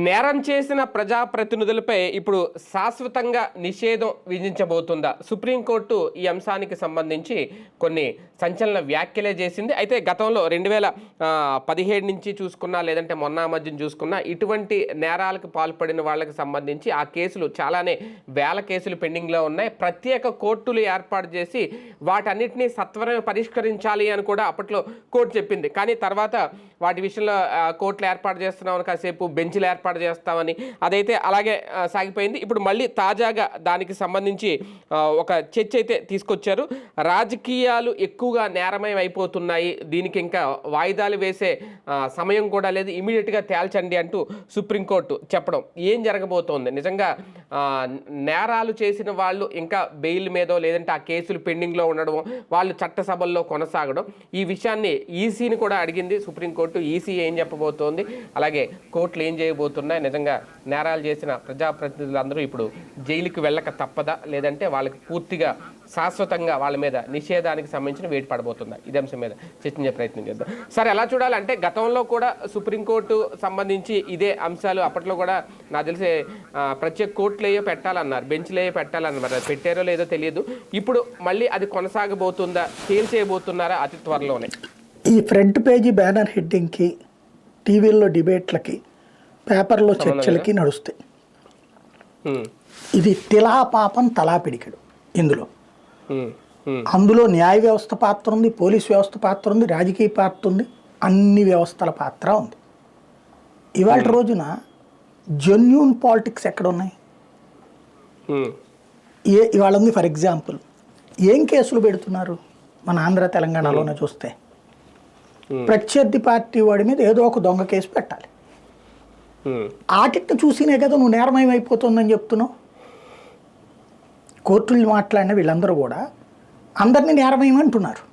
నేరం చేసిన ప్రజాప్రతినిధులపై ఇప్పుడు శాశ్వతంగా నిషేధం విధించబోతుందా? సుప్రీంకోర్టు ఈ అంశానికి సంబంధించి కొన్ని సంచలన వ్యాఖ్యలే చేసింది. అయితే గతంలో 2017 నుంచి చూసుకున్నా, లేదంటే మొన్న మధ్యన చూసుకున్నా, ఇటువంటి నేరాలకు పాల్పడిన వాళ్ళకి సంబంధించి ఆ కేసులు చాలానే వేల కేసులు పెండింగ్లో ఉన్నాయి. ప్రత్యేక కోర్టులు ఏర్పాటు చేసి వాటన్నిటినీ సత్వరమే పరిష్కరించాలి అని కూడా అప్పట్లో కోర్టు చెప్పింది. కానీ తర్వాత వాటి విషయంలో కోర్టులు ఏర్పాటు చేస్తున్నామని కాసేపు బెంచ్లు ఏర్పాటు చేస్తామని అదైతే అలాగే సాగిపోయింది. ఇప్పుడు మళ్ళీ తాజాగా దానికి సంబంధించి ఒక చర్చ అయితే తీసుకొచ్చారు. రాజకీయాలు ఎక్కువగా నేరమయం అయిపోతున్నాయి, దీనికి ఇంకా వాయిదాలు వేసే సమయం కూడా లేదు, ఇమీడియట్గా తేల్చండి అంటూ సుప్రీంకోర్టు చెప్పడం. ఏం జరగబోతోంది? నిజంగా నేరాలు చేసిన వాళ్ళు ఇంకా బెయిల్ మీదో లేదంటే ఆ కేసులు పెండింగ్లో ఉండడం, వాళ్ళు చట్టసభల్లో కొనసాగడం, ఈ విషయాన్ని ఈసీని కూడా అడిగింది సుప్రీంకోర్టు. ఈసీ ఏం చెప్పబోతోంది, అలాగే కోర్టులు ఏం చేయబోతున్నాయి, నిజంగా నేరాలు చేసిన ప్రజాప్రతినిధులందరూ ఇప్పుడు జైలుకి వెళ్ళక తప్పదా, లేదంటే వాళ్ళకి పూర్తిగా శాశ్వతంగా వాళ్ళ మీద నిషేధానికి సంబంధించిన వేటు పడబోతుందా? ఇదే అంశం మీద చర్చించే ప్రయత్నం చేద్దాం. సరే, ఎలా చూడాలంటే గతంలో కూడా సుప్రీంకోర్టు సంబంధించి ఇదే అంశాలు అప్పట్లో కూడా నాకు తెలిసి ప్రత్యేక కోర్టులు ఏయో పెట్టాలన్నారు, బెంచ్లు ఏయో పెట్టాలన్నారు. అది పెట్టారో లేదో తెలియదు. ఇప్పుడు మళ్ళీ అది కొనసాగబోతుందా, తేల్చేయబోతున్నారా అతి త్వరలోనే? ఈ ఫ్రంట్ పేజీ బ్యానర్ హెడ్డింగ్కి, టీవీల్లో డిబేట్లకి, పేపర్లో చర్చలకి నడుస్తాయి. ఇది తిలా పాపం తలా పిడికెడు. అందులో న్యాయ వ్యవస్థ పాత్ర ఉంది, పోలీస్ వ్యవస్థ పాత్ర ఉంది, రాజకీయ పాత్ర ఉంది, అన్ని వ్యవస్థల పాత్ర ఉంది. ఇవాళ రోజున జెన్యూన్ పాలిటిక్స్ ఎక్కడ ఉన్నాయి? ఇవాళ ఉంది. ఫర్ ఎగ్జాంపుల్, ఏం కేసులు పెడుతున్నారు మన ఆంధ్ర తెలంగాణలోనే చూస్తే? ప్రత్యర్థి పార్టీ వాడి మీద ఏదో ఒక దొంగ కేసు పెట్టాలి. ఆటిని చూసినే కదా నువ్వు నేరమయం అయిపోతుందని చెప్తున్నావు. కోర్టులు మాట్లాడిన వీళ్ళందరూ కూడా అందరినీ నేరమయం అంటున్నారు.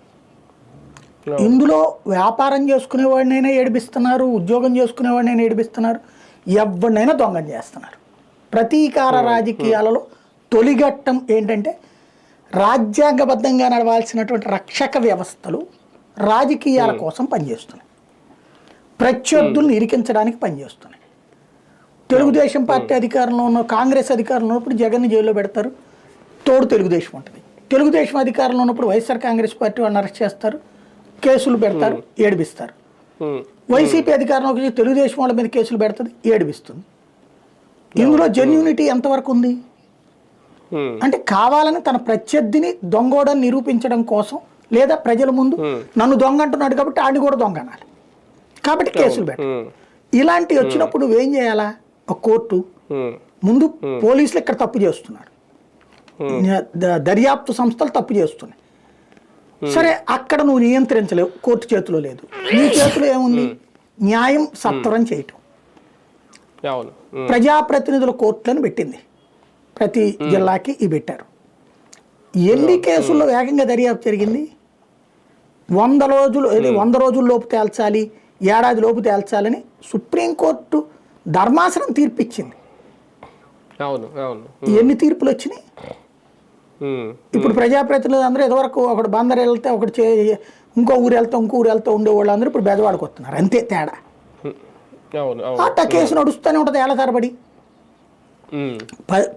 ఇందులో వ్యాపారం చేసుకునేవాడినైనా ఏడిపిస్తున్నారు, ఉద్యోగం చేసుకునేవాడినైనా ఏడిపిస్తున్నారు, ఎవరినైనా దొంగం చేస్తున్నారు. ప్రతీకార రాజకీయాలలో తొలిఘట్టం ఏంటంటే రాజ్యాంగబద్ధంగా నడవాల్సినటువంటి రక్షక వ్యవస్థలు రాజకీయాల కోసం పనిచేస్తున్నాయి, ప్రత్యర్థులను ఇరికించడానికి పనిచేస్తున్నాయి. తెలుగుదేశం పార్టీ అధికారంలో ఉన్న, కాంగ్రెస్ అధికారంలో ఉన్నప్పుడు జగన్ని జైల్లో పెడతారు, తోడు తెలుగుదేశం ఉంటుంది. తెలుగుదేశం అధికారంలో ఉన్నప్పుడు వైఎస్ఆర్ కాంగ్రెస్ పార్టీ వాళ్ళని అరెస్ట్ చేస్తారు, కేసులు పెడతారు, ఏడిపిస్తారు. వైసీపీ అధికారంలోకి వచ్చి తెలుగుదేశం వాళ్ళ మీద కేసులు పెడుతుంది, ఏడిపిస్తుంది. ఇందులో జెన్యూనిటీ ఎంతవరకు ఉంది అంటే కావాలని తన ప్రత్యర్థిని దొంగోడని నిరూపించడం కోసం, లేదా ప్రజల ముందు నన్ను దొంగ అంటున్నాడు కాబట్టి ఆడిని కూడా దొంగ అనాలి కాబట్టి కేసులు పెట్టాలి. ఇలాంటివి వచ్చినప్పుడు నువ్వేం చేయాలా? ఒక కోర్టు ముందు పోలీసులు ఇక్కడ తప్పు చేస్తున్నారు, దర్యాప్తు సంస్థలు తప్పు చేస్తున్నాయి. సరే, అక్కడ నువ్వు నియంత్రించలేవు, కోర్టు చేతిలో లేదు. నీ చేతిలో ఏముంది? న్యాయం సత్వరం చేయటం. ప్రజాప్రతినిధుల కోర్టులను పెట్టింది, ప్రతి జిల్లాకి ఇవి పెట్టారు. ఎన్ని కేసుల్లో వేగంగా దర్యాప్తు జరిగింది? 100 రోజుల్లోపు తేల్చాలి, ఏడాది లోపు తేల్చాలని సుప్రీంకోర్టు ధర్మాసనం తీర్పిచ్చింది. ఎన్ని తీర్పులు వచ్చినాయి? ఇప్పుడు ప్రజాప్రతినిధులు అందరూ ఇదివరకు ఒకటి బందర్ వెళ్తే, ఒకటి ఇంకో ఊరు వెళ్తే, ఇంకో ఊరు వెళ్తే ఉండేవాళ్ళు అందరూ ఇప్పుడు బెదవాడికి వస్తున్నారు, అంతే తేడా. అట్లా కేసు నడుస్తూనే ఉంటుంది ఏళ్ళ తరబడి.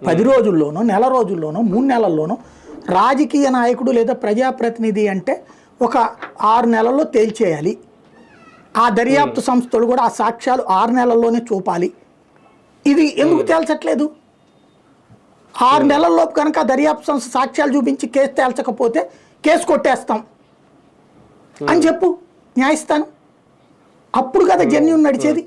10 రోజుల్లోనో, నెల రోజుల్లోనో, 3 నెలల్లోనో రాజకీయ నాయకుడు లేదా ప్రజాప్రతినిధి అంటే ఒక 6 నెలల్లో తేల్చేయాలి. ఆ దర్యాప్తు సంస్థలు కూడా ఆ సాక్ష్యాలు 6 నెలల్లోనే చూపాలి. ఇది ఎందుకు తేల్చట్లేదు? 6 నెలల్లోపు కనుక దర్యాప్తు సంస్థ సాక్ష్యాలు చూపించి కేసు తేల్చకపోతే కేసు కొట్టేస్తాం అని చెప్పు న్యాయస్థానం. అప్పుడు కదా జెన్యూన్ నడిచేది.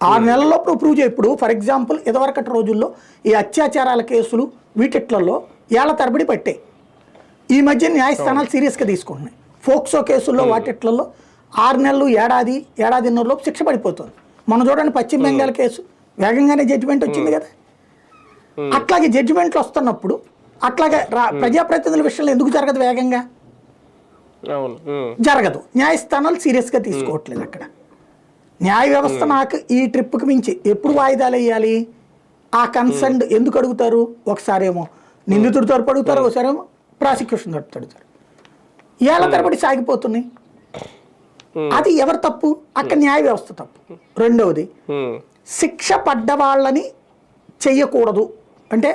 6 నెలల్లోపు నువ్వు ప్రూవ్ చేయి. ఇప్పుడు ఫర్ ఎగ్జాంపుల్, ఇదివరకటి రోజుల్లో ఈ అత్యాచారాల కేసులు వీటిట్లలో ఏళ్ల తరబడి పట్టాయి. ఈ మధ్య న్యాయస్థానాలు సీరియస్గా తీసుకుంటున్నాయి. ఫోక్సో కేసుల్లో వాటిట్లలో 6 నెలలు, ఏడాదిన్నరలోపు శిక్ష పడిపోతుంది. మనం చూడండి, పశ్చిమ బెంగాల్ కేసు వేగంగానే జడ్జిమెంట్ వచ్చింది కదా. అట్లాగే జడ్జిమెంట్లు వస్తున్నప్పుడు అట్లాగే ప్రజాప్రతినిధుల విషయంలో ఎందుకు జరగదు? వేగంగా జరగదు. న్యాయస్థానాలు సీరియస్గా తీసుకోవట్లేదు. అక్కడ న్యాయ వ్యవస్థ నాకు ఈ ట్రిప్కి మించి ఎప్పుడు వాయిదాలు వేయాలి? ఆ కన్సర్న్ ఎందుకు అడుగుతారు? ఒకసారేమో నిందితుడి తరపు అడుగుతారు, ఒకసారేమో ప్రాసిక్యూషన్ తరపు అడుగుతారు. ఏళ్ల తరబడి సాగిపోతున్నాయి. అది ఎవరు తప్పు? అక్కడ న్యాయ వ్యవస్థ తప్పు. రెండవది, శిక్ష పడ్డ వాళ్ళని చెయ్యకూడదు అంటే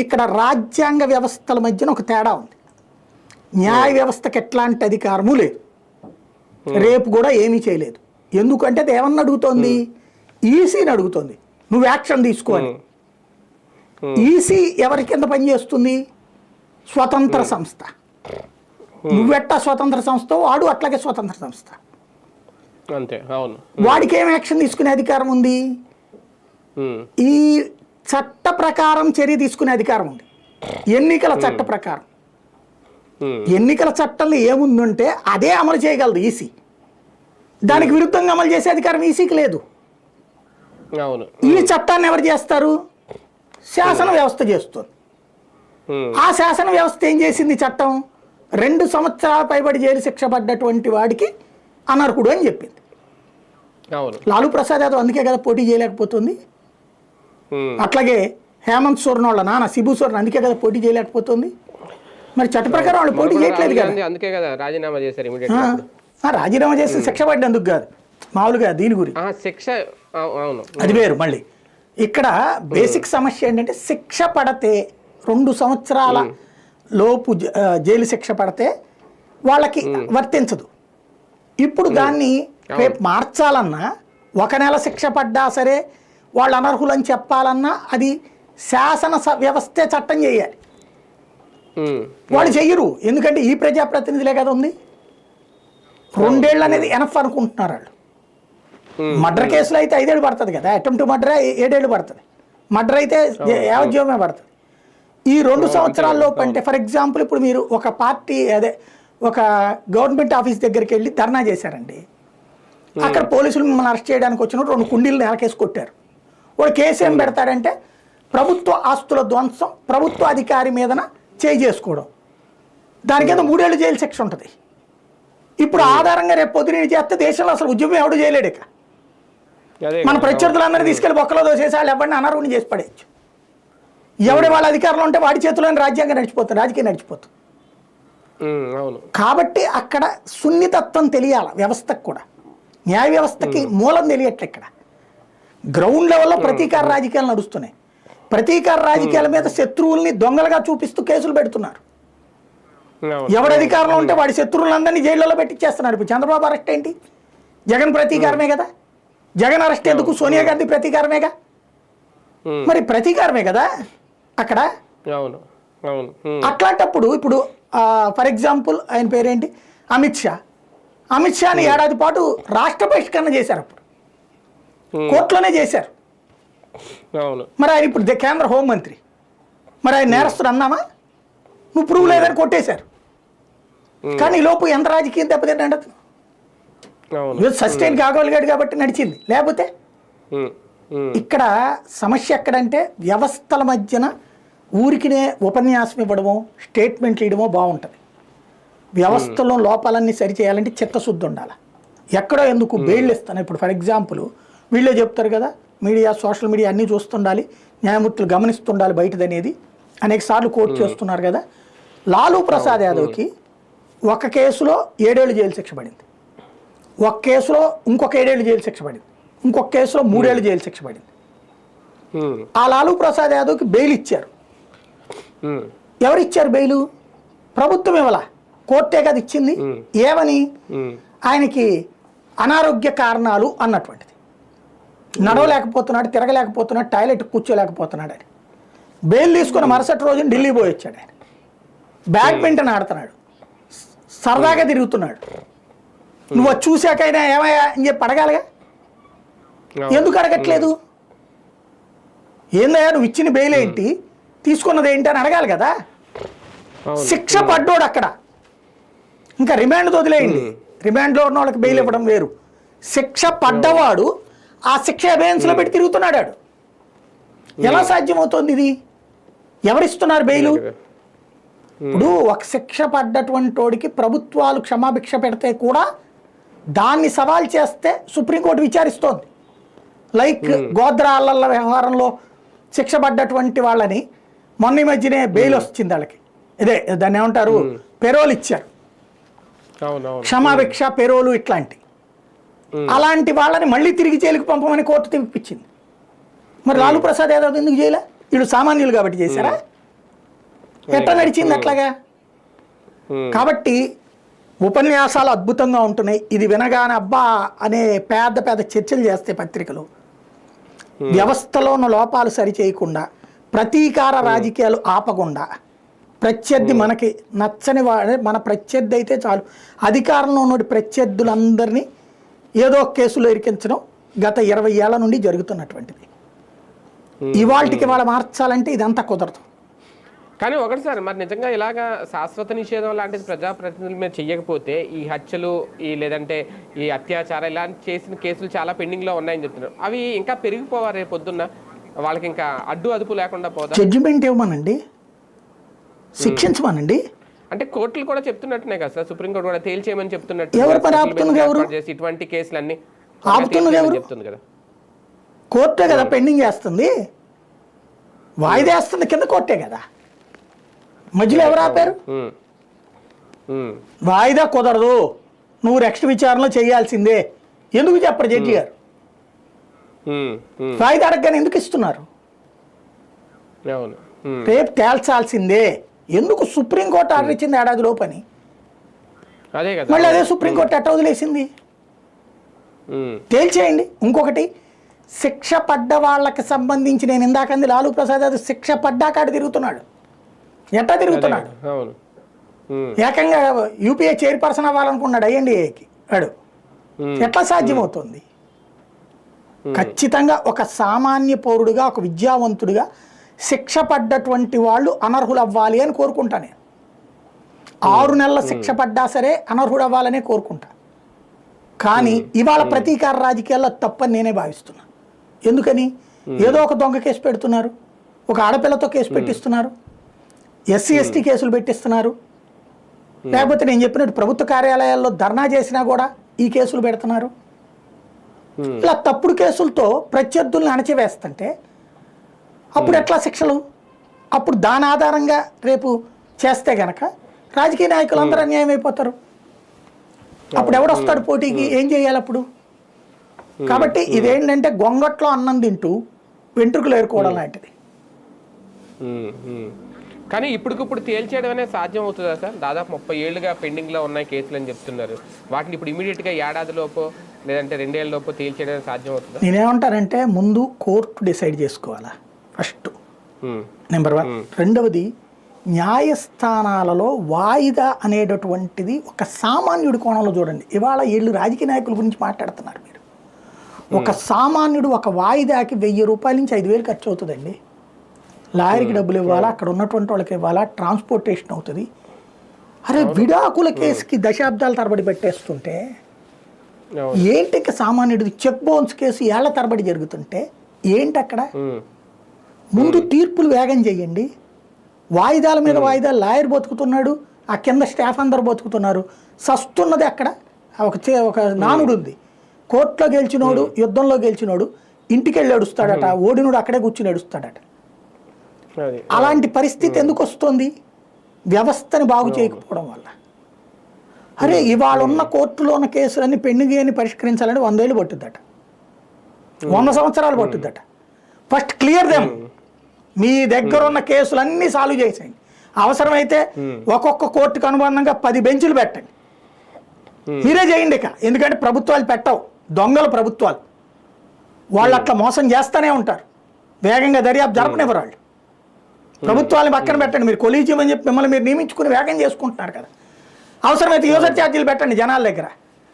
ఇక్కడ రాజ్యాంగ వ్యవస్థల మధ్యన ఒక తేడా ఉంది. న్యాయ వ్యవస్థకి ఎట్లాంటి అధికారము లేదు, రేపు కూడా ఏమీ చేయలేదు. ఎందుకంటే అది ఏమన్నా అడుగుతోంది, ఈసీని అడుగుతోంది నువ్వు యాక్షన్ తీసుకోవాలి. ఈసీ ఎవరి కింద పనిచేస్తుంది? స్వతంత్ర సంస్థ. నువ్వెట్టా స్వతంత్ర సంస్థ, వాడు అట్లాగే స్వతంత్ర సంస్థ. అంతే, అవును. వాడికి ఏం యాక్షన్ తీసుకునే అధికారం ఉంది? ఈ చట్ట ప్రకారం చర్య తీసుకునే అధికారం ఉంది. ఎన్నికల చట్ట ప్రకారం, ఎన్నికల చట్టంలో ఏముందంటే అదే అమలు చేయగలదు ఈసీ. దానికి విరుద్ధంగా అమలు చేసే అధికారం ఈసీకి లేదు. ఈ చట్టాన్ని ఎవరు చేస్తారు? శాసన వ్యవస్థ చేస్తుంది. ఆ శాసన వ్యవస్థ ఏం చేసింది? చట్టం 2 సంవత్సరాల పైబడి జైలు శిక్ష పడ్డటువంటి వాడికి అనర్హుడు అని చెప్పింది. లాలూ ప్రసాద్ యాదవ్ అందుకే కదా పోటీ చేయలేకపోతుంది. అట్లాగే హేమంత్ సోరెన్ వాళ్ళ నాన్న శిబు సోరెన్ అందుకే కదా పోటీ చేయలేకపోతుంది. మరి చట్ట ప్రకారం వాళ్ళు పోటీ చేయట్లేదు కదా, అందుకే కదా రాజీనామా చేశారు. రాజీనామా చేసి శిక్ష పడ్డందుకు కాదు, మామూలుగా దీని గురించి శిక్ష, అది వేరు. మళ్ళీ ఇక్కడ బేసిక్ సమస్య ఏంటంటే శిక్ష పడితే 2 సంవత్సరాల లోపు జైలు శిక్ష పడితే వాళ్ళకి వర్తించదు. ఇప్పుడు దాన్ని రేపు మార్చాలన్నా 1 నెల శిక్ష పడ్డా సరే వాళ్ళు అనర్హులని చెప్పాలన్నా అది శాసన వ్యవస్థే చట్టం చేయాలి. వాళ్ళు చెయ్యరు, ఎందుకంటే ఈ ప్రజాప్రతినిధులే కదా ఉంది. 2 ఏళ్ళు అనేది ఎనఫ్ అనుకుంటున్నారు వాళ్ళు. మర్డర్ కేసులో అయితే 5 ఏళ్ళు పడుతుంది కదా, అటెంప్ట్ మర్డర్ 7 ఏళ్ళు పడుతుంది, మర్డర్ అయితే యావజ్జీవమే పడుతుంది. ఈ 2 సంవత్సరాల్లోపు అంటే ఫర్ ఎగ్జాంపుల్ ఇప్పుడు మీరు ఒక పార్టీ ఒక గవర్నమెంట్ ఆఫీస్ దగ్గరికి వెళ్ళి ధర్నా చేశారండి. అక్కడ పోలీసులు మిమ్మల్ని అరెస్ట్ చేయడానికి వచ్చిన 2 కుండీలు నేలకేసి కొట్టారు. వాడు కేసు ఏం పెడతాడంటే ప్రభుత్వ ఆస్తుల ధ్వంసం, ప్రభుత్వ అధికారి మీదన చేసుకోవడం. దానికి ఏదో 3 ఏళ్ళు జైలు శిక్ష ఉంటుంది. ఇప్పుడు ఆధారంగా రేపు పొద్దున చేస్తే దేశంలో అసలు ఉద్యమం ఎవడు చేయలేడు. ఇక మన ప్రత్యర్థులందరినీ తీసుకెళ్లి బొక్కలో దోసేసి వాళ్ళు ఎవరిని అనర్హుని చేసి పడేయచ్చు. ఎవడి వాళ్ళ అధికారంలో ఉంటే వాడి చేతిలోని రాజ్యాంగం నడిచిపోతుంది, రాజకీయం నడిచిపోతుంది. కాబట్టి అక్కడ సున్నితత్వం తెలియాలి వ్యవస్థకు కూడా, న్యాయ వ్యవస్థకి మూలం తెలియట్లే. ఇక్కడ గ్రౌండ్ లెవెల్లో ప్రతీకార రాజకీయాలు నడుస్తున్నాయి. ప్రతీకార రాజకీయాల మీద శత్రువుల్ని దొంగలుగా చూపిస్తూ కేసులు పెడుతున్నారు. ఎవడి అధికారంలో ఉంటే వాడి శత్రువులందరినీ జైల్లో పెట్టించేస్తున్నారు. ఇప్పుడు చంద్రబాబు అరెస్ట్ ఏంటి? జగన్ ప్రతీకారమే కదా. జగన్ అరెస్ట్ ఎందుకు? సోనియా గాంధీ ప్రతీకారమేగా. మరి ప్రతీకారమే కదా అక్కడ. అట్లాంటప్పుడు ఇప్పుడు ఫర్ ఎగ్జాంపుల్ ఆయన పేరేంటి, అమిత్ షాని 1 ఏడాది పాటు రాష్ట్ర బహిష్కరణ చేశారు. అప్పుడు కోర్టులోనే చేశారు. మరి ఆయన ఇప్పుడు కేంద్ర హోంమంత్రి, మరి ఆయన నేరస్తుడు అన్నామా? నువ్వు ప్రూవ్ లేదని కొట్టేశారు. కానీ లోపు ఎంత రాజకీయం దెబ్బతింటే సస్టైన్ కాగలిగాడు కాబట్టి నడిచింది. లేకపోతే ఇక్కడ సమస్య ఎక్కడంటే వ్యవస్థల మధ్యన ఊరికినే ఉపన్యాసం ఇవ్వడమో స్టేట్మెంట్లు ఇవ్వడమో బాగుంటుంది. వ్యవస్థలో లోపాలన్నీ సరిచేయాలంటే చిత్తశుద్ధి ఉండాలి. ఎక్కడో ఎందుకు బెయిల్ ఇస్తాను. ఇప్పుడు ఫర్ ఎగ్జాంపుల్ వీళ్ళే చెప్తారు కదా, మీడియా సోషల్ మీడియా అన్నీ చూస్తుండాలి, న్యాయమూర్తులు గమనిస్తుండాలి బయటదనేది అనేక సార్లు కోర్టు చేస్తున్నారు కదా. లాలూ ప్రసాద్ యాదవ్కి ఒక కేసులో 7 ఏళ్ళు జైలు శిక్ష పడింది, ఒక కేసులో ఇంకొక 7 ఏళ్ళు జైలు శిక్ష పడింది, ఇంకొక కేసులో 3 ఏళ్ళు జైలు శిక్ష పడింది. ఆ లాలూ ప్రసాద్ యాదవ్కి బెయిల్ ఇచ్చారు. ఎవరిచ్చారు బెయిలు? ప్రభుత్వం ఇవ్వాల, కోర్టే కదా ఇచ్చింది. ఏమని? ఆయనకి అనారోగ్య కారణాలు అన్నటువంటిది. నడవలేకపోతున్నాడు, తిరగలేకపోతున్నాడు, టాయిలెట్ కూర్చోలేకపోతున్నాడు అని బెయిల్ తీసుకున్న మరుసటి రోజున ఢిల్లీ పోయి వచ్చాడు. ఆయన బ్యాడ్మింటన్ ఆడుతున్నాడు, సరదాగా తిరుగుతున్నాడు. నువ్వు చూశాకైనా ఏమయ్యా అని చెప్పి అడగాలిగా. ఎందుకు అడగట్లేదు? ఏందయ్యా నువ్వు ఇచ్చిన బెయిల్ ఏంటి, తీసుకున్నది ఏంటి అని అడగాలి కదా. శిక్ష పడ్డోడు అక్కడ, ఇంకా రిమాండ్ వదిలేయండి, రిమాండ్లో ఉన్న వాళ్ళకి బెయిల్ ఇవ్వడం వేరు. శిక్ష పడ్డవాడు ఆ శిక్ష అభయన్స్లో పెట్టి తిరుగుతున్నాడు. ఎలా సాధ్యమవుతుంది ఇది? ఎవరిస్తున్నారు బెయిలు? ఇప్పుడు ఒక శిక్ష పడ్డటువంటి వాడికి ప్రభుత్వాలు క్షమాభిక్ష పెడితే కూడా దాన్ని సవాల్ చేస్తే సుప్రీంకోర్టు విచారిస్తోంది. లైక్ గోద్రా అల్లర్ల వ్యవహారంలో శిక్ష పడ్డటువంటి వాళ్ళని మొన్న ఈ మధ్యనే బెయిల్ వచ్చింది వాళ్ళకి. ఇదే దాన్ని ఏమంటారు, పెరోల్ ఇచ్చారు. క్షమాభిక్ష, పెరోలు ఇట్లాంటి అలాంటి వాళ్ళని మళ్ళీ తిరిగి జైలుకి పంపమని కోర్టు తెప్పించింది. మరి లాలూ ప్రసాద్ యాదవ్ ఎందుకు చేయలే? వీళ్ళు సామాన్యులు కాబట్టి చేశారా? ఎట్లా నడిచింది అట్లాగా? కాబట్టి ఉపన్యాసాలు అద్భుతంగా ఉంటున్నాయి. ఇది వినగానే అబ్బా అనే పెద్ద పెద్ద చర్చలు చేస్తే పత్రికలు వ్యవస్థలో ఉన్న లోపాలు సరిచేయకుండా, ప్రతీకార రాజకీయాలు ఆపకుండా, ప్రత్యర్థి మనకి నచ్చని వాడే మన ప్రత్యర్థి అయితే చాలు, అధికారంలో ఉన్న ప్రత్యర్థులందరినీ ఏదో ఒక కేసులో ఇరికించడం గత 20 ఏళ్ల నుండి జరుగుతున్నటువంటిది. ఇవాళకి వాళ్ళ మార్చాలంటే ఇదంతా కుదరదు. కానీ ఒకటి సార్, మరి నిజంగా ఇలాగా శాశ్వత నిషేధం లాంటిది ప్రజాప్రతినిధుల మీద చెయ్యకపోతే ఈ హత్యలు లేదంటే ఈ అత్యాచారం ఇలాంటి చేసిన కేసులు చాలా పెండింగ్లో ఉన్నాయని చెప్తున్నారు. అవి ఇంకా పెరిగిపోవాలి రేపు పొద్దున్న, వాళ్ళకి ఇంకా అదుపు లేకుండా పోదా? జడ్జిమెంట్ ఇవ్వమనండి, శిక్షించమనండి. అంటే కోర్టులు కూడా చెప్తున్నట్టునే కదా సార్, సుప్రీంకోర్టు కూడా తేల్చేయమని చెప్తున్నట్టు. ఎవరు పని ఆపుతున్నది? ఎవరు ఇటువంటి కేసులన్నీ ఆపుతున్నది? ఎవరు చెప్తుంది కదా, కోర్టే కదా పెండింగ్ చేస్తుంది, వాయిదా వేస్తుంది కింద కోర్టే కదా. మధ్యలో ఎవరు ఆపారు? వాయిదా కుదరదు, నువ్వు నెక్స్ట్ విచారణలో చేయాల్సిందే ఎందుకు చెప్పరు జడ్జి గారు? వాయిదా అడగగానే ఎందుకు ఇస్తున్నారు? రేపు తేల్చాల్సిందే ఎందుకు? సుప్రీంకోర్టు ఆర్డర్ ఇచ్చింది ఏడాది లోపని, మళ్ళీ అదే సుప్రీంకోర్టు ఎట్ట వదిలేసింది? తేల్చేయండి. ఇంకొకటి, శిక్ష పడ్డ వాళ్ళకి సంబంధించి నేను ఇందాకంది లాలూ ప్రసాద్ యాదవ్ శిక్ష పడ్డాక తిరుగుతున్నాడు. ఎట్లా తిరుగుతున్నాడు? ఏకంగా యూపీఏ చైర్పర్సన్ అవ్వాలనుకున్నాడు ఐఎన్డీఏకి. వాడు ఎట్లా సాధ్యమవుతుంది? ఖచ్చితంగా ఒక సామాన్య పౌరుడుగా, ఒక విద్యావంతుడిగా శిక్ష పడ్డటువంటి వాళ్ళు అనర్హులు అవ్వాలి అని కోరుకుంటా నేను. 6 నెలల శిక్ష పడ్డా సరే అనర్హుడు అవ్వాలనే కోరుకుంటా. కానీ ఇవాళ ప్రతీకార రాజకీయాల్లో తప్పని నేనే భావిస్తున్నా. ఎందుకని? ఏదో ఒక దొంగ కేసు పెడుతున్నారు, ఒక ఆడపిల్లతో కేసు పెట్టిస్తున్నారు, ఎస్సీ ఎస్టీ కేసులు పెట్టిస్తున్నారు, లేకపోతే నేను చెప్పినట్టు ప్రభుత్వ కార్యాలయాల్లో ధర్నా చేసినా కూడా ఈ కేసులు పెడుతున్నారు. ఇలా తప్పుడు కేసులతో ప్రత్యర్థుల్ని అణచివేస్తుంటే అప్పుడు ఎట్లా శిక్షలు? అప్పుడు దాని ఆధారంగా రేపు చేస్తే గనక రాజకీయ నాయకులు అందరూ అన్యాయం అయిపోతారు. అప్పుడు ఎవడొస్తాడు పోటీకి? ఏం చేయాలి అప్పుడు? కాబట్టి ఇదేంటంటే గొంగట్లో అన్నం తింటూ వెంట్రుకలు ఏరుకోవడం లాంటిది. కానీ ఇప్పటికిప్పుడు తేల్చేయడం అనేది సాధ్యం అవుతుందా సార్? దాదాపు 30 ఏళ్ళుగా పెండింగ్లో ఉన్నాయి కేసులు అని చెప్తున్నారు. వాటిని ఇప్పుడు ఇమీడియట్గా ఏడాదిలోపో లేదంటే 2 ఏళ్ళలోపో తేల్చేయడం సాధ్యం అవుతుందా? నేనేమంటానంటే ముందు కోర్టు డిసైడ్ చేసుకోవాలా ఫస్ట్, నెంబర్ 1. రెండవది, న్యాయస్థానాలలో వాయిదా అనేటటువంటిది ఒక సామాన్యుడి కోణంలో చూడండి. ఇవాళ వీళ్ళు రాజకీయ నాయకుల గురించి మాట్లాడుతున్నారు మీరు. ఒక సామాన్యుడు ఒక వాయిదాకి 1000 రూపాయల నుంచి 5000 ఖర్చు అవుతుందండి. లాయర్కి డబ్బులు ఇవ్వాలా, అక్కడ ఉన్నటువంటి వాళ్ళకి ఇవ్వాలా, ట్రాన్స్పోర్టేషన్ అవుతుంది. అరే విడాకుల కేసుకి దశాబ్దాల తరబడి పెట్టేస్తుంటే ఏంటి? ఇంకా సామాన్యుడిది చెక్ బౌన్స్ కేసు ఏళ్ల తరబడి జరుగుతుంటే ఏంటి అక్కడ? ముందు తీర్పులు వేగం చేయండి. వాయిదాల మీద వాయిదాలు, లాయర్ బతుకుతున్నాడు, ఆ కింద స్టాఫ్ అందరు బతుకుతున్నారు. సస్తున్నది అక్కడ ఒక నానుడు ఉంది, కోర్టులో గెలిచినోడు, యుద్ధంలో గెలిచినోడు ఇంటికి వెళ్ళి ఏడుస్తాడట, ఓడినోడు అక్కడే కూర్చుని ఏడుస్తాడట. అలాంటి పరిస్థితి ఎందుకు వస్తుంది? వ్యవస్థని బాగు చేయకపోవడం వల్ల. అరే ఇవాళ ఉన్న కోర్టులో ఉన్న కేసులన్నీ పెండింగ్ అని పరిష్కరించాలంటే 100 ఏళ్ళు పట్టుద్దట, 100 సంవత్సరాలు పట్టుద్దట. First clear them. మీ దగ్గర ఉన్న కేసులన్నీ సాల్వ్ చేసేయండి. అవసరమైతే ఒక్కొక్క కోర్టుకు అనుబంధంగా 10 బెంచులు పెట్టండి. మీరే చేయండి ఇక. ఎందుకంటే ప్రభుత్వాలు పెట్టవు, దొంగలు ప్రభుత్వాలు. వాళ్ళు అట్లా మోసం చేస్తూనే ఉంటారు. వేగంగా దర్యాప్తు జరపనివ్వరు వాళ్ళు. ప్రభుత్వాలను పక్కన పెట్టండి. మీరు కొలీజియం అని చెప్పి మిమ్మల్ని మీరు నియమించుకుని వేగం చేసుకుంటున్నారు కదా. అవసరమైతే యూజర్ ఛార్జీలు పెట్టండి జనాల దగ్గర.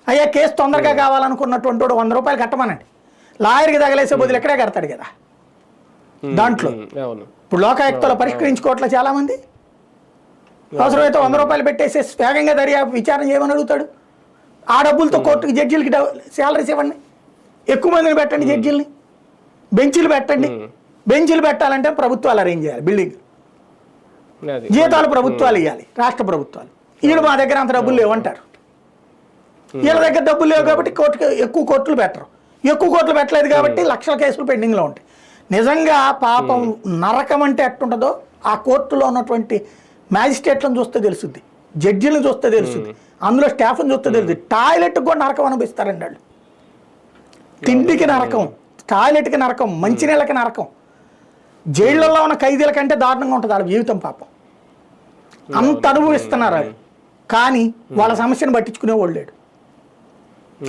అయ్యా కేసు తొందరగా కావాలనుకున్నటువంటి 100 రూపాయలు కట్టమనండి. లాయర్కి తగలేసే బదులు ఎక్కడే కడతాడు కదా. దాంట్లో ఇప్పుడు లోకాయుక్తలో పరిష్కరించుకోవట్లే చాలామంది. అవసరమైతే 100 రూపాయలు పెట్టేసి వేగంగా దర్యాప్తు విచారణ చేయమని అడుగుతాడు. ఆ డబ్బులతో కోర్టుకి జడ్జీలకి శాలరీస్ ఇవ్వండి, ఎక్కువ మందిని పెట్టండి, జడ్జీలని బెంచీలు పెట్టండి. బెంచీలు పెట్టాలంటే ప్రభుత్వాలు అరేంజ్ చేయాలి, బిల్డింగ్ జీతాలు ప్రభుత్వాలు ఇవ్వాలి, రాష్ట్ర ప్రభుత్వాలు. వీళ్ళు మా దగ్గర అంత డబ్బులు లేవంటారు. వీళ్ళ దగ్గర డబ్బులు లేవు కాబట్టి ఎక్కువ కోర్టులు పెట్టరు. ఎక్కువ కోర్టులు పెట్టలేదు కాబట్టి లక్షల కేసులు పెండింగ్లో ఉంటాయి. నిజంగా పాపం నరకం అంటే ఎట్టుంటుందో ఆ కోర్టులో ఉన్నటువంటి మ్యాజిస్ట్రేట్లను చూస్తే తెలుస్తుంది, జడ్జీలను చూస్తే తెలుస్తుంది, అందులో స్టాఫ్ని చూస్తే తెలుస్తుంది. టాయిలెట్కి కూడా నరకం అనిపిస్తారండి వాళ్ళు. తిండికి నరకం, టాయిలెట్కి నరకం, మంచినీళ్ళకి నరకం. జైళ్ళల్లో ఉన్న ఖైదీల కంటే దారుణంగా ఉంటుంది వాళ్ళ జీవితం పాపం. అంత అనుభవిస్తున్నారు వాళ్ళు, కానీ వాళ్ళ సమస్యను పట్టించుకునేవాళ్ళు లేడు.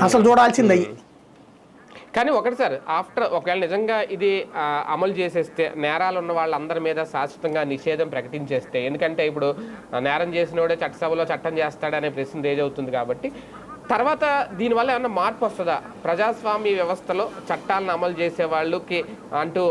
అసలు చూడాల్సింది అయ్యి. కానీ ఒకటి సార్, ఆఫ్టర్ ఒకవేళ నిజంగా ఇది అమలు చేసేస్తే, నేరాలు ఉన్న వాళ్ళందరి మీద శాశ్వతంగా నిషేధం ప్రకటించేస్తే, ఎందుకంటే ఇప్పుడు నేరం చేసినోడే చట్టసభలో చట్టం చేస్తాడనే ప్రశ్న రేజ్ అవుతుంది కాబట్టి, తర్వాత దీనివల్ల ఏమన్నా మార్పు వస్తుందా? ప్రజాస్వామ్య వ్యవస్థలో చట్టాలను అమలు చేసే వాళ్ళకి అంటూ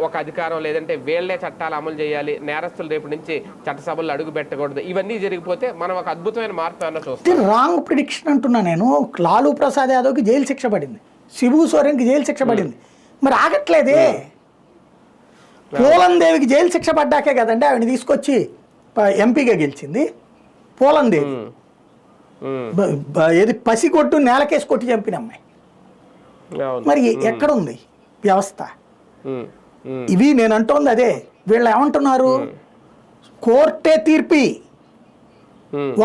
ఒక అధికారం, లేదంటే వీళ్లే చట్టాలు అమలు చేయాలి, నేరస్తులు రేపు నుంచి చట్టసభల్లో అడుగు పెట్టకూడదు, ఇవన్నీ జరిగిపోతే మనం ఒక అద్భుతమైన మార్పు ఏమన్నా చూస్తాం. రాంగ్ ప్రిడిక్షన్ అంటున్నా నేను. లాలూ ప్రసాద్ యాదవ్కి జైలు శిక్ష పడింది, శిబు సోరెన్కి జైలు శిక్ష పడింది, మరి ఆగట్లేదే. పూలం దేవికి జైలు శిక్ష పడ్డాకే కదండి ఆవిడ తీసుకొచ్చి ఎంపీగా గెలిచింది. పూలం దేవి ఏది పసిగొట్టు నేలకేసి కొట్టి చంపిన అమ్మాయి. మరి ఎక్కడుంది వ్యవస్థ? ఇవి నేను అంటోంది అదే. వీళ్ళు ఏమంటున్నారు, కోర్టే తీర్పి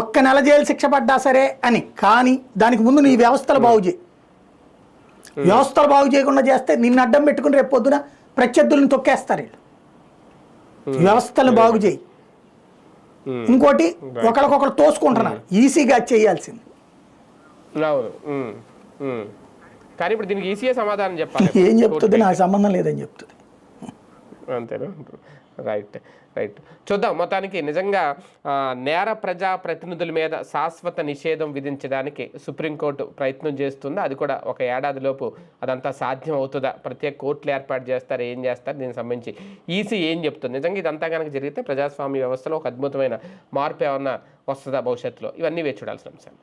ఒక్క నెల జైలు శిక్ష పడ్డా సరే అని. కానీ దానికి ముందు నీ వ్యవస్థలు బాగు చేయి. వ్యవస్థలు బాగు చేయకుండా చేస్తే నిన్ను అడ్డం పెట్టుకుని రేపు పొద్దున ప్రత్యర్థులను తొక్కేస్తారు వీళ్ళు. వ్యవస్థలను బాగు చేయి. ఇంకోటి, ఒకరికొకరు తోసుకుంటున్నారు, ఈసీగా చేయాల్సింది. కానీ ఇప్పుడు దీనికి ఈసీఏ సమాధానం చెప్పాలి. ఏం చెప్తుంది? నాకు సంబంధం లేదని చెప్తుంది. అంతేనా? Right right. చూద్దాం. మొత్తానికి నిజంగా నేర ప్రజా ప్రతినిధుల మీద శాశ్వత నిషేధం విధించడానికి సుప్రీంకోర్టు ప్రయత్నం చేస్తుంది. అది కూడా ఒక ఏడాదిలోపు అదంతా సాధ్యం అవుతుందా? ప్రత్యేక కోర్టులు ఏర్పాటు చేస్తారు, ఏం చేస్తారు, దీనికి సంబంధించి ఈసీ ఏం చెప్తుంది? నిజంగా ఇదంతా కనుక జరిగితే ప్రజాస్వామ్య వ్యవస్థలో ఒక అద్భుతమైన మార్పు ఏమన్నా వస్తుందా భవిష్యత్తులో? ఇవన్నీ వేచి చూడాల్సిన అంశాలు.